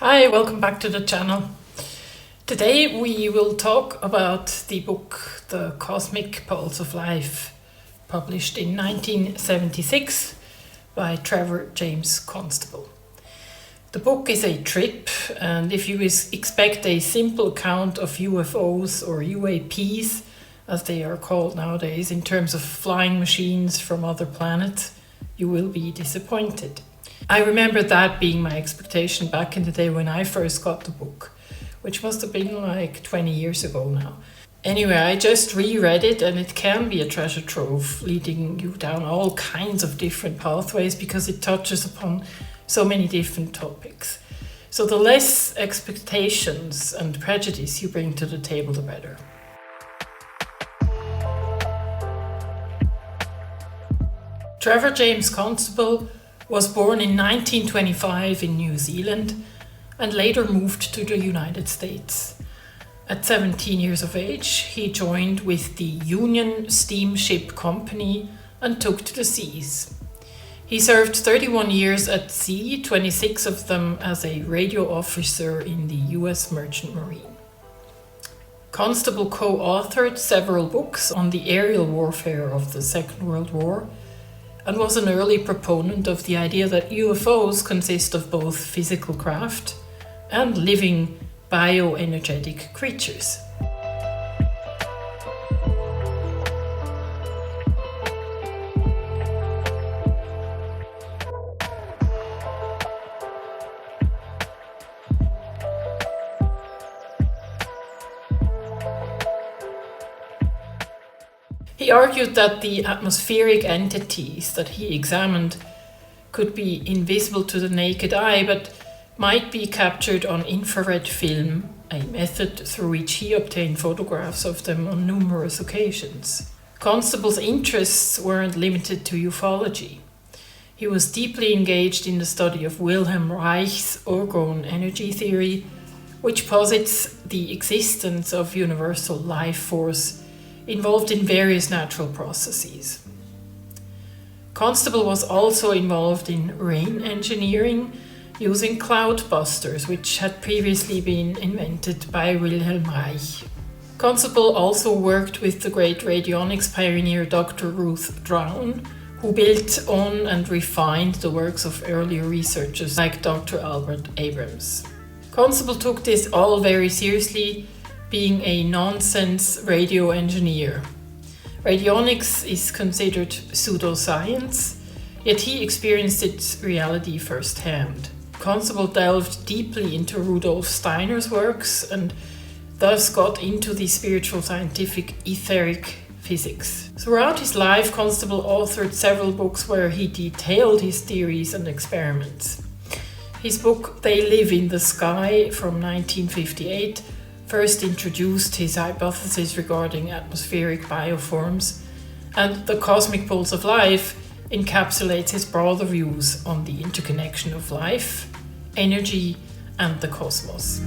Hi, welcome back to the channel. Today we will talk about the book The Cosmic Pulse of Life, published in 1976 by Trevor James Constable. The book is a trip, and if you expect a simple account of UFOs or UAPs, as they are called nowadays, in terms of flying machines from other planets, you will be disappointed. I remember that being my expectation back in the day when I first got the book, which must have been like 20 years ago now. Anyway, I just reread it, and it can be a treasure trove, leading you down all kinds of different pathways because it touches upon so many different topics. So the less expectations and prejudice you bring to the table, the better. Trevor James Constable was born in 1925 in New Zealand and later moved to the United States. At 17 years of age, he joined with the Union Steamship Company and took to the seas. He served 31 years at sea, 26 of them as a radio officer in the US Merchant Marine. Constable co-authored several books on the aerial warfare of the Second World War, and was an early proponent of the idea that UFOs consist of both physical craft and living bioenergetic creatures. He argued that the atmospheric entities that he examined could be invisible to the naked eye, but might be captured on infrared film, a method through which he obtained photographs of them on numerous occasions. Constable's interests weren't limited to ufology. He was deeply engaged in the study of Wilhelm Reich's orgone energy theory, which posits the existence of universal life force involved in various natural processes. Constable was also involved in rain engineering using cloudbusters, which had previously been invented by Wilhelm Reich. Constable also worked with the great radionics pioneer Dr. Ruth B, who built on and refined the works of earlier researchers like Dr. Albert Abrams. Constable took this all very seriously, being a nonsense radio engineer. Radionics is considered pseudoscience, yet he experienced its reality firsthand. Constable delved deeply into Rudolf Steiner's works and thus got into the spiritual scientific Etherian Physics. Throughout his life, Constable authored several books where he detailed his theories and experiments. His book They Live in the Sky from 1958 first introduced his hypothesis regarding atmospheric bioforms, and The Cosmic Pulse of Life encapsulates his broader views on the interconnection of life, energy, and the cosmos.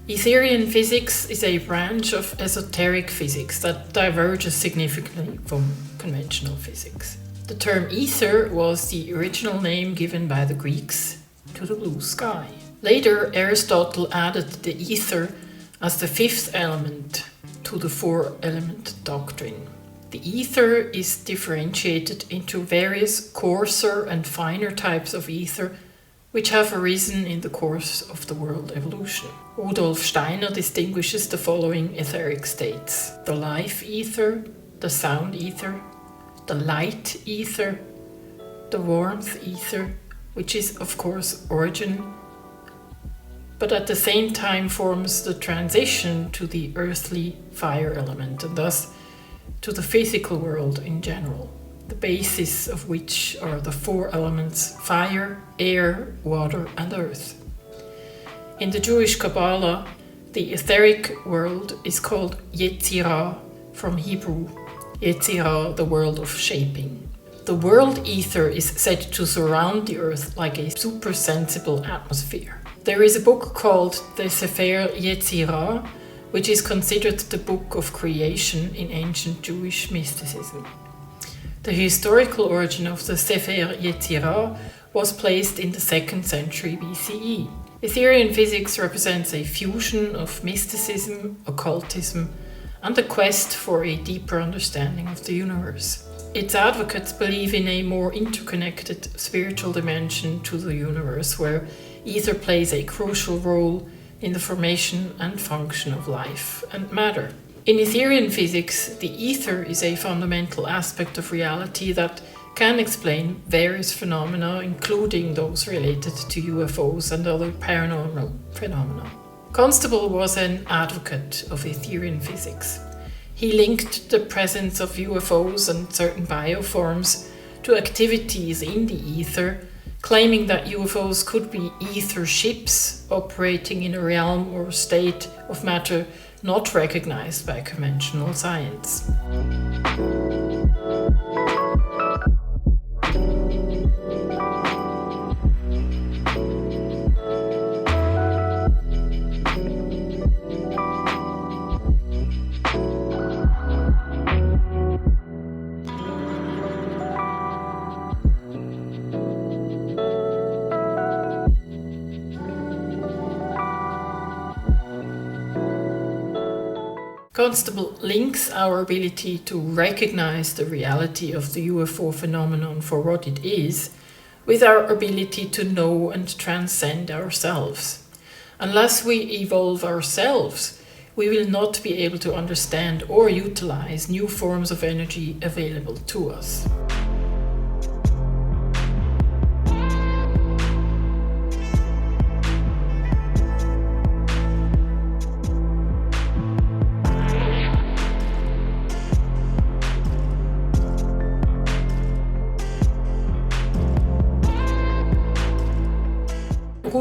Etherian Physics is a branch of esoteric physics that diverges significantly from conventional physics. The term ether was the original name given by the Greeks to the blue sky. Later, Aristotle added the ether as the fifth element to the four-element doctrine. The ether is differentiated into various coarser and finer types of ether, which have arisen in the course of the world evolution. Rudolf Steiner distinguishes the following etheric states: the life ether, the sound ether, the light ether, the warmth ether, which is of course origin, but at the same time forms the transition to the earthly fire element and thus to the physical world in general. the basis of which are the four elements fire, air, water, and earth. In the Jewish Kabbalah, the etheric world is called Yetzirah, from Hebrew, Yetzirah, the world of shaping. The world ether is said to surround the earth like a supersensible atmosphere. There is a book called the Sefer Yetzirah, which is considered the book of creation in ancient Jewish mysticism. The historical origin of the Sefer Yetzirah was placed in the 2nd century BCE. Etherian physics represents a fusion of mysticism, occultism, and the quest for a deeper understanding of the universe. Its advocates believe in a more interconnected spiritual dimension to the universe, where ether plays a crucial role in the formation and function of life and matter. In Etherian physics, the ether is a fundamental aspect of reality that can explain various phenomena, including those related to UFOs and other paranormal phenomena. Constable was an advocate of Etherian physics. He linked the presence of UFOs and certain bioforms to activities in the ether, claiming that UFOs could be ether ships operating in a realm or state of matter not recognized by conventional science. Constable links our ability to recognize the reality of the UFO phenomenon for what it is with our ability to know and transcend ourselves. Unless we evolve ourselves, we will not be able to understand or utilize new forms of energy available to us.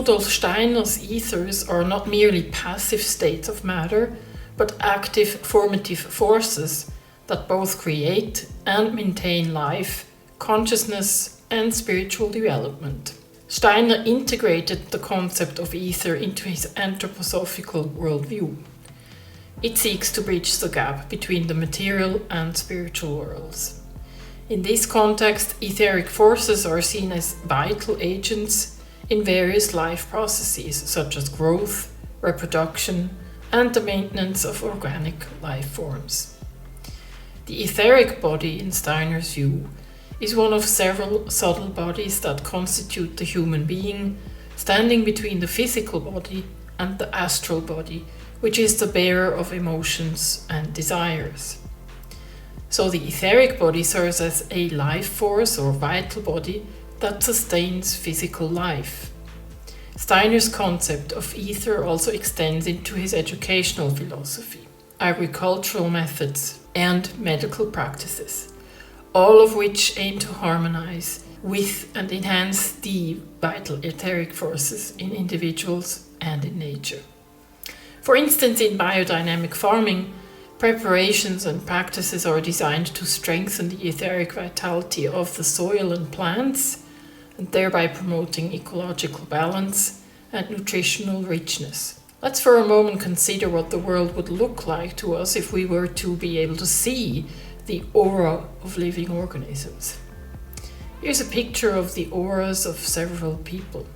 Rudolf Steiner's ethers are not merely passive states of matter, but active formative forces that both create and maintain life, consciousness, and spiritual development. Steiner integrated the concept of ether into his anthroposophical worldview. It seeks to bridge the gap between the material and spiritual worlds. In this context, etheric forces are seen as vital agents in various life processes such as growth, reproduction, and the maintenance of organic life forms. The etheric body, in Steiner's view, is one of several subtle bodies that constitute the human being, standing between the physical body and the astral body, which is the bearer of emotions and desires. So the etheric body serves as a life force or vital body that sustains physical life. Steiner's concept of ether also extends into his educational philosophy, agricultural methods, and medical practices, all of which aim to harmonize with and enhance the vital etheric forces in individuals and in nature. For instance, in biodynamic farming, preparations and practices are designed to strengthen the etheric vitality of the soil and plants, and thereby promoting ecological balance and nutritional richness. Let's for a moment consider what the world would look like to us if we were to be able to see the aura of living organisms. Here's a picture of the auras of several people.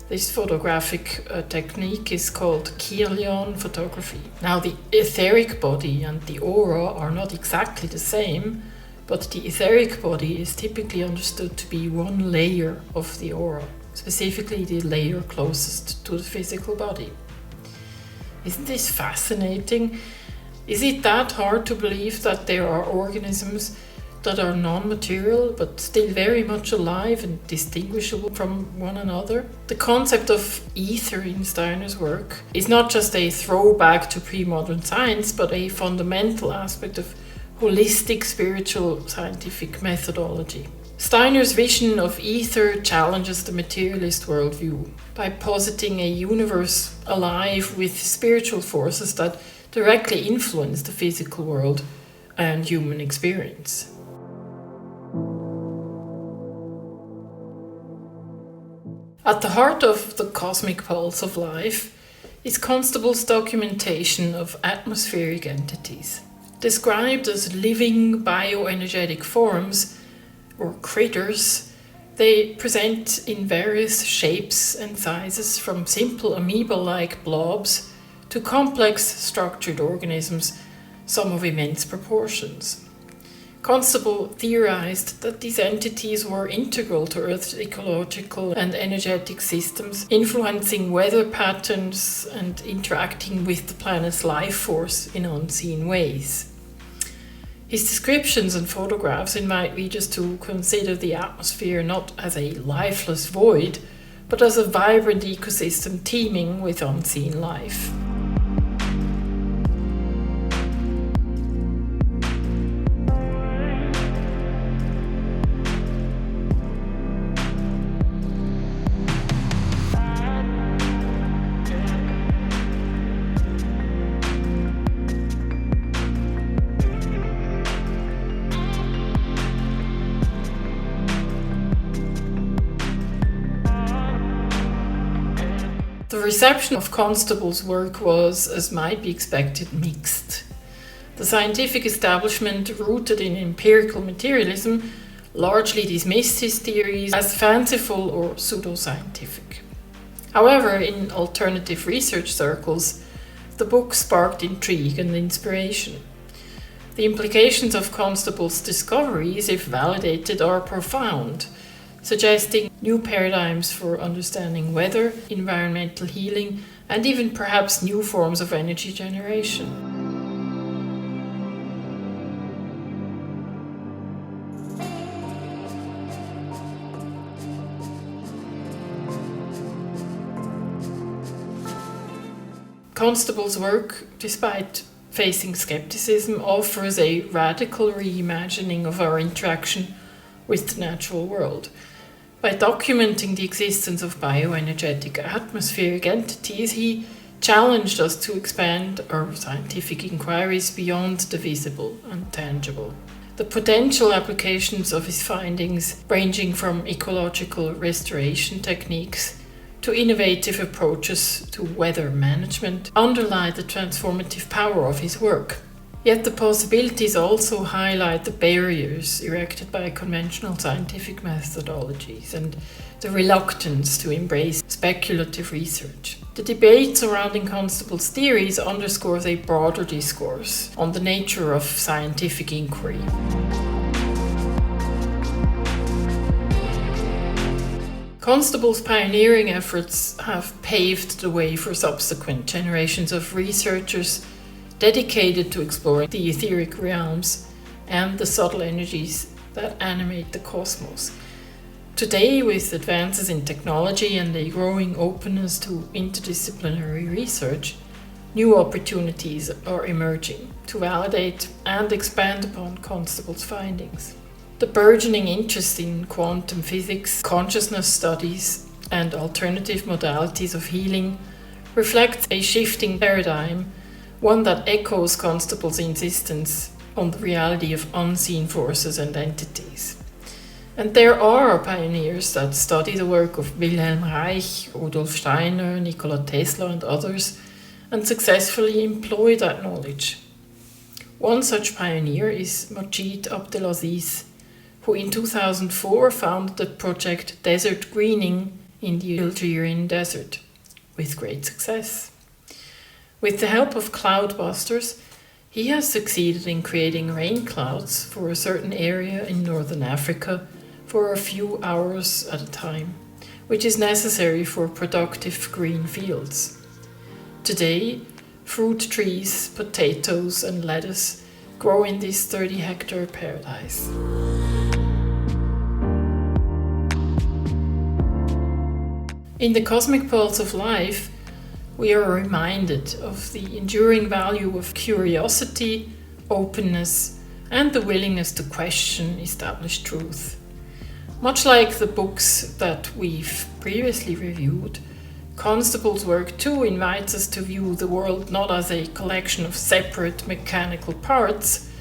This photographic technique is called Kirlian photography. Now, the etheric body and the aura are not exactly the same, but the etheric body is typically understood to be one layer of the aura, specifically the layer closest to the physical body. Isn't this fascinating? Is it that hard to believe that there are organisms that are non-material but still very much alive and distinguishable from one another? The concept of ether in Steiner's work is not just a throwback to pre-modern science, but a fundamental aspect of holistic spiritual scientific methodology. Steiner's vision of ether challenges the materialist worldview by positing a universe alive with spiritual forces that directly influence the physical world and human experience. At the heart of the cosmic pulse of life is Constable's documentation of atmospheric entities. Described as living bioenergetic forms, or critters, they present in various shapes and sizes, from simple amoeba-like blobs to complex structured organisms, some of immense proportions. Constable theorized that these entities were integral to Earth's ecological and energetic systems, influencing weather patterns and interacting with the planet's life force in unseen ways. His descriptions and photographs invite readers to consider the atmosphere not as a lifeless void, but as a vibrant ecosystem teeming with unseen life. The reception of Constable's work was, as might be expected, mixed. The scientific establishment, rooted in empirical materialism, largely dismissed his theories as fanciful or pseudoscientific. However, in alternative research circles, the book sparked intrigue and inspiration. The implications of Constable's discoveries, if validated, are profound, suggesting new paradigms for understanding weather, environmental healing, and even perhaps new forms of energy generation. Constable's work, despite facing skepticism, offers a radical reimagining of our interaction with the natural world. By documenting the existence of bioenergetic atmospheric entities, he challenged us to expand our scientific inquiries beyond the visible and tangible. The potential applications of his findings, ranging from ecological restoration techniques to innovative approaches to weather management, underlie the transformative power of his work. Yet the possibilities also highlight the barriers erected by conventional scientific methodologies and the reluctance to embrace speculative research. The debate surrounding Constable's theories underscores a broader discourse on the nature of scientific inquiry. Constable's pioneering efforts have paved the way for subsequent generations of researchers dedicated to exploring the etheric realms and the subtle energies that animate the cosmos. Today, with advances in technology and a growing openness to interdisciplinary research, new opportunities are emerging to validate and expand upon Constable's findings. The burgeoning interest in quantum physics, consciousness studies, and alternative modalities of healing reflects a shifting paradigm, one that echoes Constable's insistence on the reality of unseen forces and entities. And there are pioneers that study the work of Wilhelm Reich, Rudolf Steiner, Nikola Tesla, and others, and successfully employ that knowledge. One such pioneer is Majid Abdelaziz, who in 2004 founded the project Desert Greening in the Algerian desert, with great success. With the help of cloudbusters, he has succeeded in creating rain clouds for a certain area in northern Africa for a few hours at a time, which is necessary for productive green fields. Today, fruit trees, potatoes, and lettuce grow in this 30-hectare paradise. In the cosmic pulse of life, we are reminded of the enduring value of curiosity, openness, and the willingness to question established truth. Much like the books that we've previously reviewed, Constable's work too invites us to view the world not as a collection of separate mechanical parts,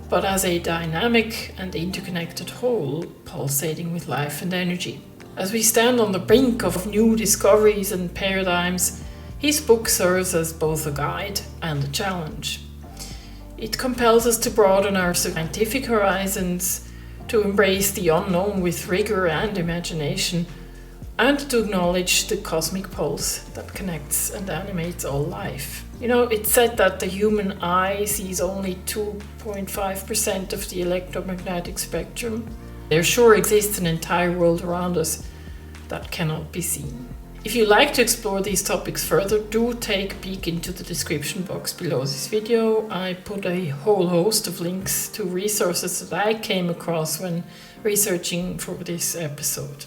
but as a dynamic and interconnected whole, pulsating with life and energy. As we stand on the brink of new discoveries and paradigms, his book serves as both a guide and a challenge. It compels us to broaden our scientific horizons, to embrace the unknown with rigor and imagination, and to acknowledge the cosmic pulse that connects and animates all life. It's said that the human eye sees only 2.5% of the electromagnetic spectrum. There sure exists an entire world around us that cannot be seen. If you like to explore these topics further, do take a peek into the description box below this video. I put a whole host of links to resources that I came across when researching for this episode.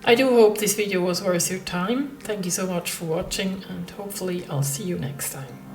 I do hope this video was worth your time. Thank you so much for watching, and hopefully I'll see you next time.